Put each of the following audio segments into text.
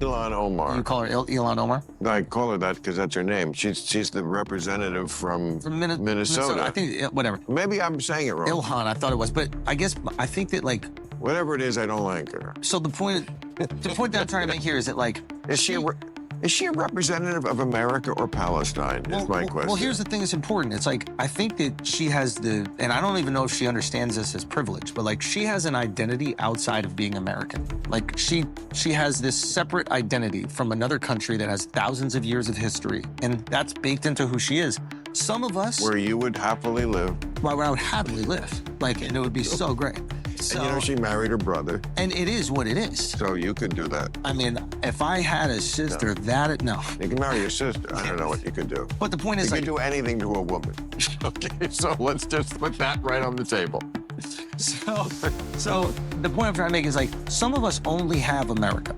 Ilhan Omar. You call her Ilhan Omar? I call her that because that's her name. She's the representative from Minnesota. I think, whatever. Maybe I'm saying it wrong. Ilhan, I thought it was. But I think that, like... Whatever it is, I don't like her. So the point that I'm trying to make here is that, like... Is she a representative of America or Palestine, is my question. Well, here's the thing that's important. It's like, I think that she has and I don't even know if she understands this as privilege, but like, she has an identity outside of being American. Like, she has this separate identity from another country that has thousands of years of history, and that's baked into who she is. Some of us... Where you would happily live. Where I would happily live. Like, and it would be so great. So, and you know, she married her brother. And it is what it is. So you could do that. I mean, if I had a sister, no. You can marry your sister. I don't know what you could do. But the point is, you can do anything to a woman. Okay, so let's just put that right on the table. So the point I'm trying to make is, like, some of us only have America.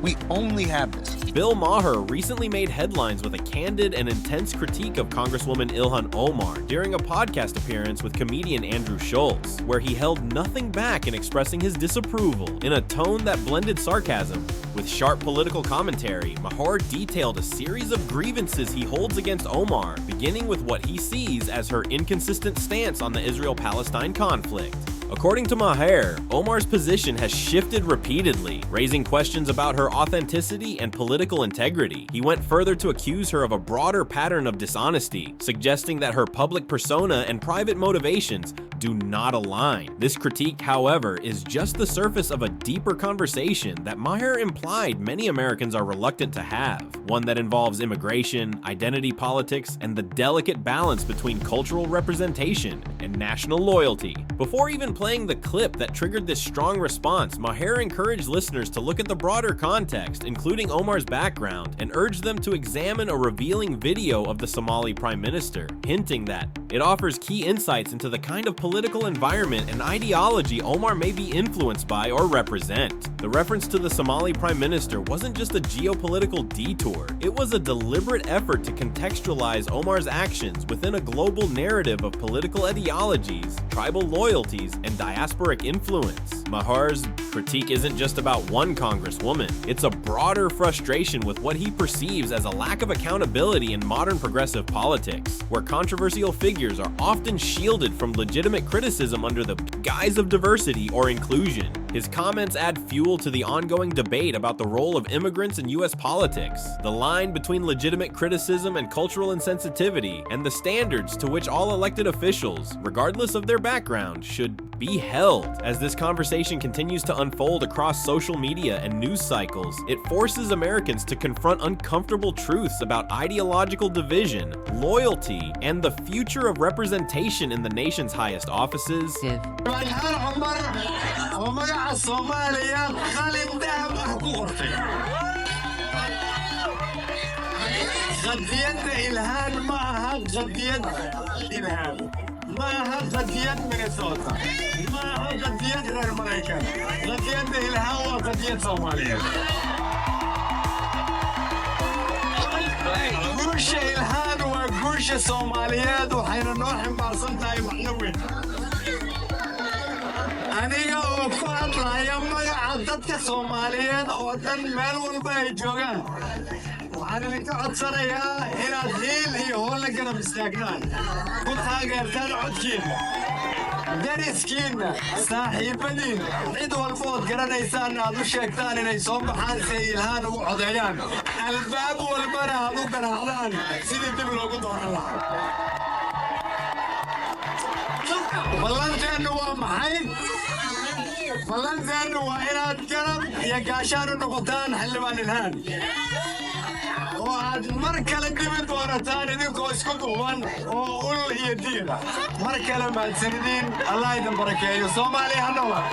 We only have this. Bill Maher recently made headlines with a candid and intense critique of Congresswoman Ilhan Omar during a podcast appearance with comedian Andrew Schulz, where he held nothing back in expressing his disapproval in a tone that blended sarcasm with sharp political commentary. Maher detailed a series of grievances he holds against Omar, beginning with what he sees as her inconsistent stance on the Israel-Palestine conflict. According to Maher, Omar's position has shifted repeatedly, raising questions about her authenticity and political integrity. He went further to accuse her of a broader pattern of dishonesty, suggesting that her public persona and private motivations do not align. This critique, however, is just the surface of a deeper conversation that Maher implied many Americans are reluctant to have, one that involves immigration, identity politics, and the delicate balance between cultural representation and national loyalty. Before even playing the clip that triggered this strong response, Maher encouraged listeners to look at the broader context, including Omar's background, and urged them to examine a revealing video of the Somali Prime Minister, hinting that it offers key insights into the kind of political environment and ideology Omar may be influenced by or represent. The reference to the Somali Prime Minister wasn't just a geopolitical detour, it was a deliberate effort to contextualize Omar's actions within a global narrative of political ideologies, tribal loyalties, and diasporic influence. Maher's critique isn't just about one congresswoman, it's a broader frustration with what he perceives as a lack of accountability in modern progressive politics, where controversial figures are often shielded from legitimate criticism under the guise of diversity or inclusion. His comments add fuel to the ongoing debate about the role of immigrants in U.S. politics, the line between legitimate criticism and cultural insensitivity, and the standards to which all elected officials, regardless of their background, should be held. As this conversation continues to unfold across social media and news cycles, it forces Americans to confront uncomfortable truths about ideological division, loyalty, and the future of representation in the nation's highest offices. معها قضية مينيسوتا، معها قضية غير مريكان، قضية إلهام وقضية صومالية. قرش إلهام وقرش صوماليات وحين نروح مبارسنتها يمحنوين. أنا وفات لا يمر عدتك صوماليات ودن مال والباقي جوجان. waxaan idinka codsanayaa inaad hiil iyo hool la garab istaagnaan ku taageertaan codkiinna dariskiinna saaxiibadiinna cid walba ood garanaysaan aad u sheegtaan inay soo baxaan si ay Ilhaan ugu codeeyaan albaab walbana aad u garaacdaan sidii dib loogu dooran lahaa ballanteenu waa maxay ballanteenu waa inaad garab iyo gaashaan u noqotaan xildhibaan Ilhaan وعاد مركلة دمت ورطان إذنكو اسكتوان وقول يدينا مركلة مع السندين الله يدن بركة صومالي هنوما.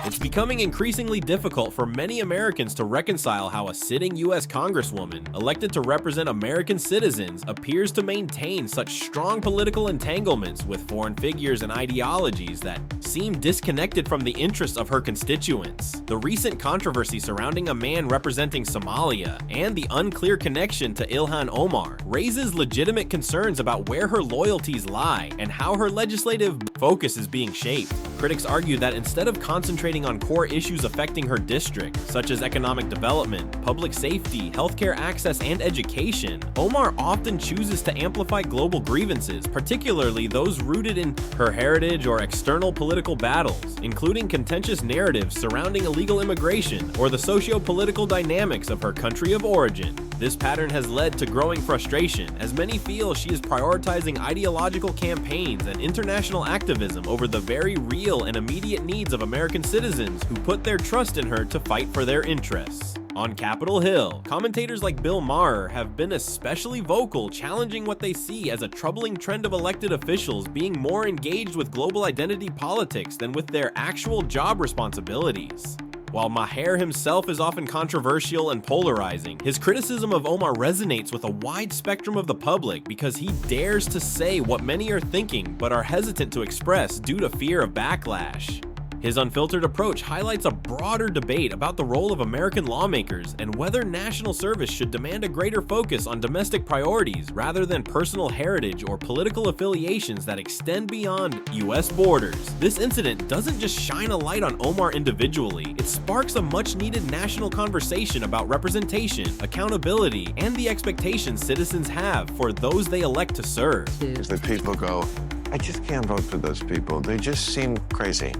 It's becoming increasingly difficult for many Americans to reconcile how a sitting U.S. Congresswoman, elected to represent American citizens, appears to maintain such strong political entanglements with foreign figures and ideologies that seem disconnected from the interests of her constituents. The recent controversy surrounding a man representing Somalia and the unclear connection to Ilhan Omar raises legitimate concerns about where her loyalties lie and how her legislative focus is being shaped. Critics argue that instead of concentrating on core issues affecting her district, such as economic development, public safety, healthcare access, and education, Omar often chooses to amplify global grievances, particularly those rooted in her heritage or external political battles, including contentious narratives surrounding illegal immigration or the socio-political dynamics of her country of origin. This pattern has led to growing frustration, as many feel she is prioritizing ideological campaigns and international activism over the very real and immediate needs of American citizens who put their trust in her to fight for their interests. On Capitol Hill, commentators like Bill Maher have been especially vocal, challenging what they see as a troubling trend of elected officials being more engaged with global identity politics than with their actual job responsibilities. While Maher himself is often controversial and polarizing, his criticism of Omar resonates with a wide spectrum of the public because he dares to say what many are thinking but are hesitant to express due to fear of backlash. His unfiltered approach highlights a broader debate about the role of American lawmakers and whether national service should demand a greater focus on domestic priorities rather than personal heritage or political affiliations that extend beyond U.S. borders. This incident doesn't just shine a light on Omar individually, it sparks a much-needed national conversation about representation, accountability, and the expectations citizens have for those they elect to serve. The people go, I just can't vote for those people. They just seem crazy.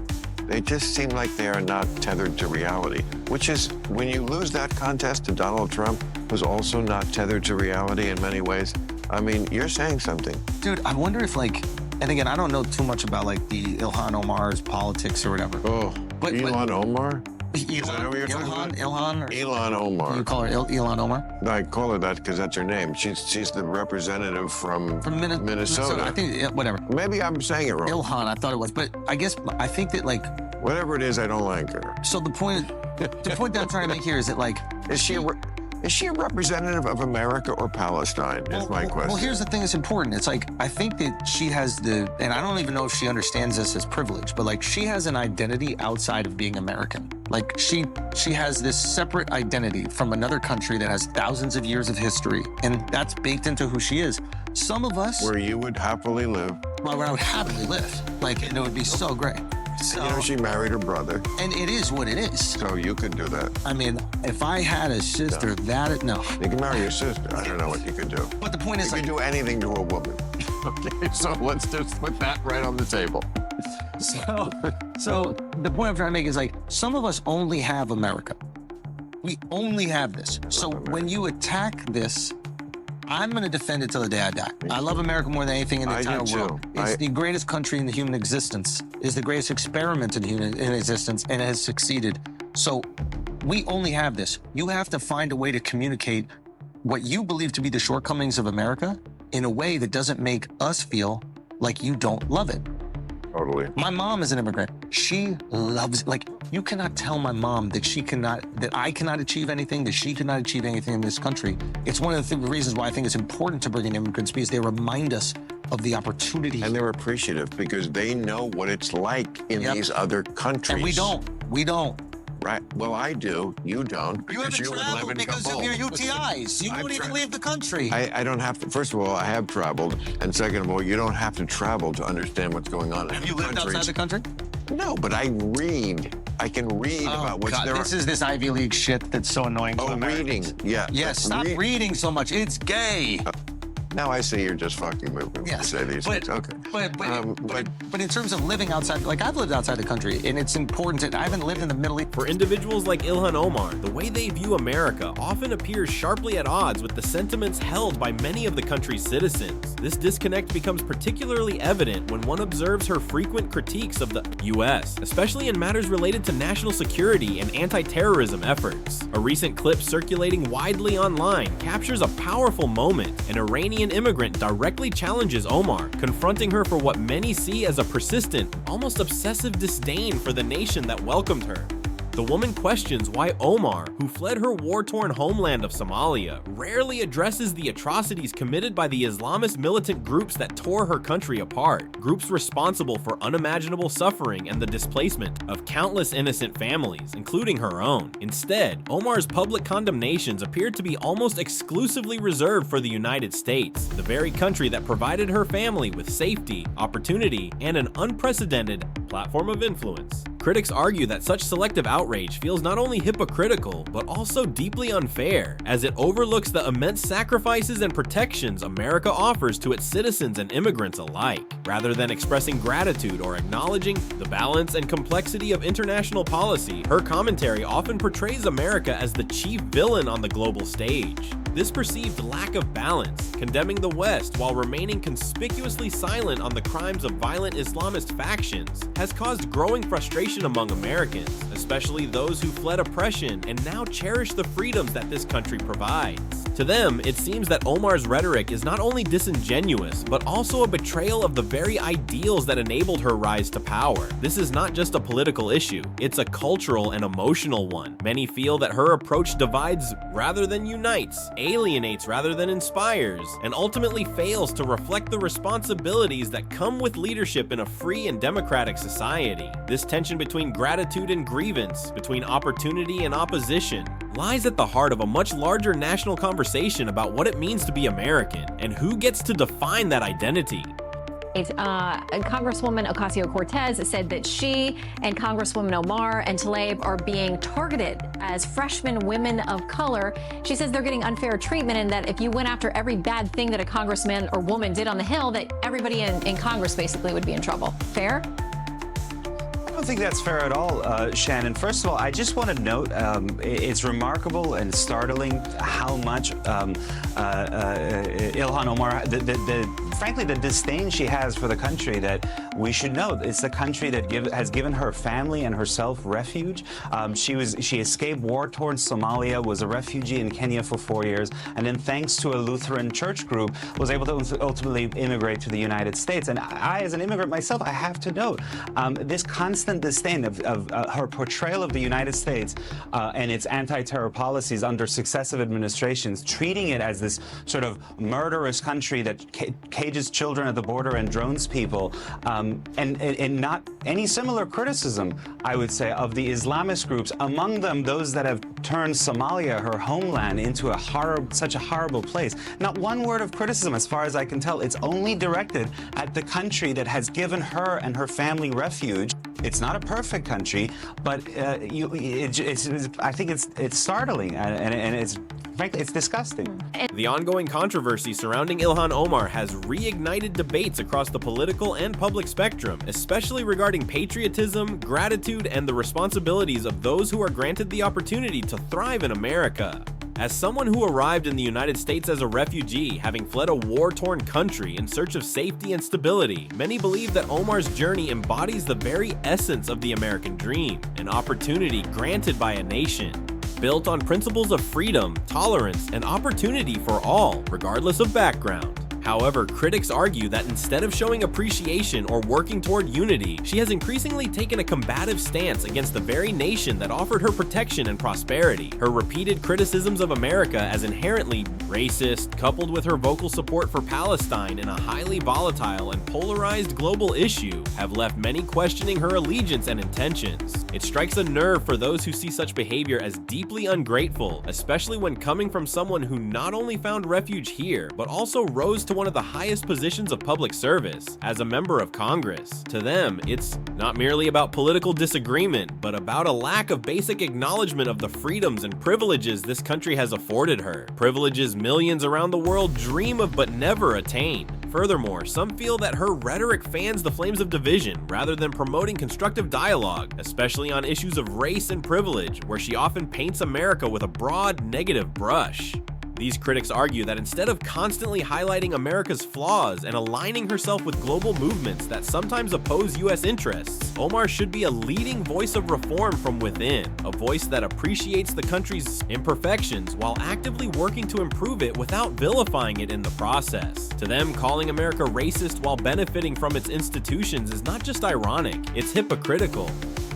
They just seem like they are not tethered to reality, which is, when you lose that contest to Donald Trump, who's also not tethered to reality in many ways, I mean, you're saying something. Dude, I wonder if, like, and again, I don't know too much about, like, the Ilhan Omar's politics or whatever. Oh, but Ilhan Omar? Is that what you're talking about? Ilhan? Or Ilhan Omar. You call her Ilhan Omar? No, I call her that because that's her name. She's the representative from Minnesota. I think, yeah, whatever. Maybe I'm saying it wrong. Ilhan, I thought it was, but I guess I think that, like, whatever it is, I don't like her. so the point that I'm trying to make here is that, like, Is she a representative of America or Palestine? Is my question. Well, here's the thing that's important. It's like, I think that she has and I don't even know if she understands this as privilege, but, like, she has an identity outside of being American. Like, she has this separate identity from another country that has thousands of years of history, and that's baked into who she is. Some of us, Where you would happily live. well, where I would happily live, like, and it would be so great. So, You know, she married her brother, and it is what it is. so you could do that. I mean, if I had a sister, no. You can marry your sister. I don't know what you could do. But the point You is, can like, do anything to a woman. Okay, so let's just put that right on the table. so the point I'm trying to make is, like, some of us only have America. We only have this. So when you attack this, I'm going to defend it till the day I die. I love America more than anything in the I entire do, too. world. It's the greatest country in the human existence. It's the greatest experiment in human existence, and it has succeeded. So we only have this. You have to find a way to communicate what you believe to be the shortcomings of America in a way that doesn't make us feel like you don't love it. Totally. My mom is an immigrant. She loves, like, you cannot tell my mom that I cannot achieve anything, that she cannot achieve anything in this country. It's one of the reasons why I think it's important to bring in immigrants, because they remind us of the opportunity. And they're appreciative because they know what it's like in Yep. these other countries. And we don't. Right. Well, I do. You don't. You Because haven't you would live traveled in because of Kabul. your UTIs. You I've won't even tra- leave the country. I don't have to. First of all, I have traveled, and second of all, you don't have to travel to understand what's going on in Have you other lived countries. outside the country? No, but I read. I can read about what's God, there. this is this Ivy League shit that's so annoying to Oh, Americans. reading. Yeah. Yes, stop reading so much. It's gay. Now I see you're just fucking with me when you Yes, say these but, things. Okay. But in terms of living outside, like, I've lived outside the country, and it's important. I haven't lived in the Middle East. For individuals like Ilhan Omar, the way they view America often appears sharply at odds with the sentiments held by many of the country's citizens. This disconnect becomes particularly evident when one observes her frequent critiques of the U.S., especially in matters related to national security and anti-terrorism efforts. A recent clip circulating widely online captures a powerful moment. An Iranian immigrant directly challenges Omar, confronting her for what many see as a persistent, almost obsessive disdain for the nation that welcomed her. The woman questions why Omar, who fled her war-torn homeland of Somalia, rarely addresses the atrocities committed by the Islamist militant groups that tore her country apart, groups responsible for unimaginable suffering and the displacement of countless innocent families, including her own. Instead, Omar's public condemnations appeared to be almost exclusively reserved for the United States, the very country that provided her family with safety, opportunity, and an unprecedented platform of influence. Critics argue that such selective outrage feels not only hypocritical, but also deeply unfair, as it overlooks the immense sacrifices and protections America offers to its citizens and immigrants alike. Rather than expressing gratitude or acknowledging the balance and complexity of international policy, her commentary often portrays America as the chief villain on the global stage. This perceived lack of balance, condemning the West while remaining conspicuously silent on the crimes of violent Islamist factions, has caused growing frustration among Americans, especially those who fled oppression and now cherish the freedoms that this country provides. To them, it seems that Omar's rhetoric is not only disingenuous, but also a betrayal of the very ideals that enabled her rise to power. This is not just a political issue, it's a cultural and emotional one. Many feel that her approach divides rather than unites, alienates rather than inspires, and ultimately fails to reflect the responsibilities that come with leadership in a free and democratic society. This tension between gratitude and grievance, between opportunity and opposition, lies at the heart of a much larger national conversation about what it means to be American and who gets to define that identity. Congresswoman Ocasio-Cortez said that she and Congresswoman Omar and Tlaib are being targeted as freshman women of color. She says they're getting unfair treatment and that if you went after every bad thing that a congressman or woman did on the Hill, that everybody in Congress basically would be in trouble. Fair? I don't think that's fair at all, Shannon. First of all, I just want to note it's remarkable and startling how much Ilhan Omar, frankly, the disdain she has for the country that we should note. It's the country that has given her family and herself refuge. She escaped war-torn Somalia, was a refugee in Kenya for 4 years, and then thanks to a Lutheran church group, was able to ultimately immigrate to the United States. And I, as an immigrant myself, I have to note this constant disdain of her portrayal of the United States and its anti-terror policies under successive administrations, treating it as this sort of murderous country that cages children at the border and drones people, and not any similar criticism, I would say, of the Islamist groups, among them those that have turned Somalia, her homeland, into such a horrible place. Not one word of criticism, as far as I can tell. It's only directed at the country that has given her and her family refuge. It's not a perfect country, but I think it's startling and it's frankly it's disgusting. The ongoing controversy surrounding Ilhan Omar has reignited debates across the political and public spectrum, especially regarding patriotism, gratitude, and the responsibilities of those who are granted the opportunity to thrive in America. As someone who arrived in the United States as a refugee, having fled a war-torn country in search of safety and stability, many believe that Omar's journey embodies the very essence of the American dream, an opportunity granted by a nation, built on principles of freedom, tolerance, and opportunity for all, regardless of background. However, critics argue that instead of showing appreciation or working toward unity, she has increasingly taken a combative stance against the very nation that offered her protection and prosperity. Her repeated criticisms of America as inherently racist, coupled with her vocal support for Palestine in a highly volatile and polarized global issue, have left many questioning her allegiance and intentions. It strikes a nerve for those who see such behavior as deeply ungrateful, especially when coming from someone who not only found refuge here, but also rose to one of the highest positions of public service, as a member of Congress. To them, it's not merely about political disagreement, but about a lack of basic acknowledgement of the freedoms and privileges this country has afforded her. Privileges millions around the world dream of but never attain. Furthermore, some feel that her rhetoric fans the flames of division rather than promoting constructive dialogue, especially on issues of race and privilege, where she often paints America with a broad, negative brush. These critics argue that instead of constantly highlighting America's flaws and aligning herself with global movements that sometimes oppose U.S. interests, Omar should be a leading voice of reform from within, a voice that appreciates the country's imperfections while actively working to improve it without vilifying it in the process. To them, calling America racist while benefiting from its institutions is not just ironic, it's hypocritical.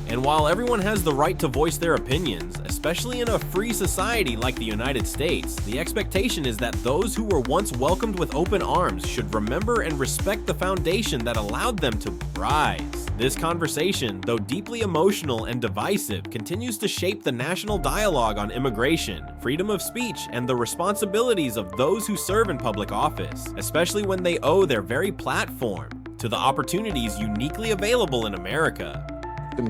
And while everyone has the right to voice their opinions, especially in a free society like the United States, the expectation is that those who were once welcomed with open arms should remember and respect the foundation that allowed them to rise. This conversation, though deeply emotional and divisive, continues to shape the national dialogue on immigration, freedom of speech, and the responsibilities of those who serve in public office, especially when they owe their very platform to the opportunities uniquely available in America.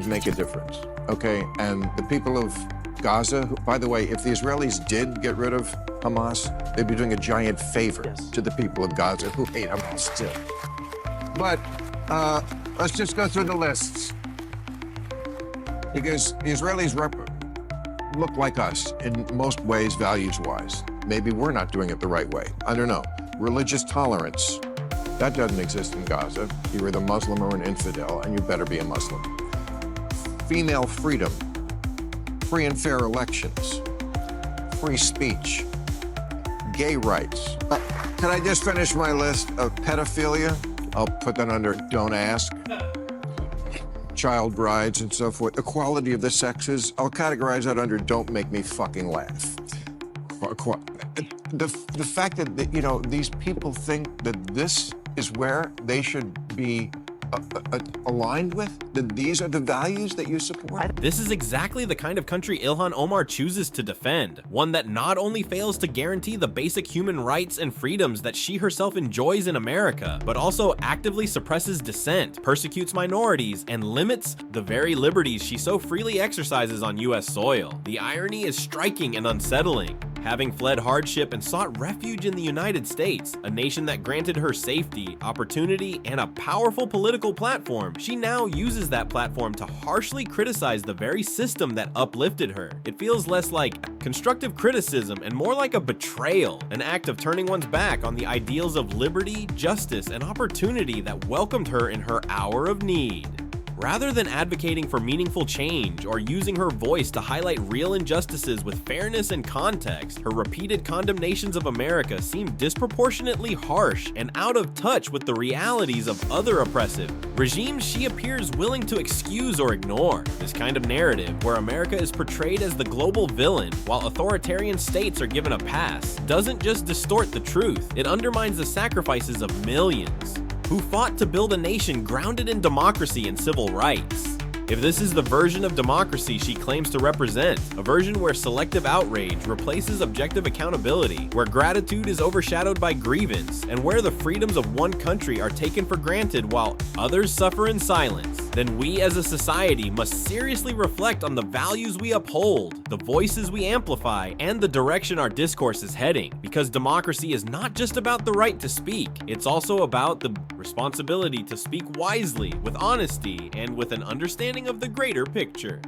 Make a difference, okay? And the people of Gaza, who, by the way, if the Israelis did get rid of Hamas, they'd be doing a giant favor to the people of Gaza who hate Hamas still. But let's just go through the lists. Because the Israelis look like us in most ways, values-wise. Maybe we're not doing it the right way. I don't know. Religious tolerance. That doesn't exist in Gaza. You're either Muslim or an infidel, and you better be a Muslim. Female freedom, free and fair elections, free speech, gay rights. Can I just finish my list of pedophilia? I'll put that under don't ask. Child brides and so forth. Equality of the sexes, I'll categorize that under don't make me fucking laugh. The fact that, you know, these people think that this is where they should be aligned with, that these are the values that you support. This is exactly the kind of country Ilhan Omar chooses to defend, one that not only fails to guarantee the basic human rights and freedoms that she herself enjoys in America, but also actively suppresses dissent, persecutes minorities, and limits the very liberties she so freely exercises on US soil. The irony is striking and unsettling. Having fled hardship and sought refuge in the United States, a nation that granted her safety, opportunity, and a powerful political platform, she now uses that platform to harshly criticize the very system that uplifted her. It feels less like constructive criticism and more like a betrayal, an act of turning one's back on the ideals of liberty, justice, and opportunity that welcomed her in her hour of need. Rather than advocating for meaningful change or using her voice to highlight real injustices with fairness and context, her repeated condemnations of America seem disproportionately harsh and out of touch with the realities of other oppressive regimes she appears willing to excuse or ignore. This kind of narrative, where America is portrayed as the global villain while authoritarian states are given a pass, doesn't just distort the truth, it undermines the sacrifices of millions who fought to build a nation grounded in democracy and civil rights. If this is the version of democracy she claims to represent, a version where selective outrage replaces objective accountability, where gratitude is overshadowed by grievance, and where the freedoms of one country are taken for granted while others suffer in silence, then we as a society must seriously reflect on the values we uphold, the voices we amplify, and the direction our discourse is heading. Because democracy is not just about the right to speak, it's also about the responsibility to speak wisely, with honesty, and with an understanding of the greater picture.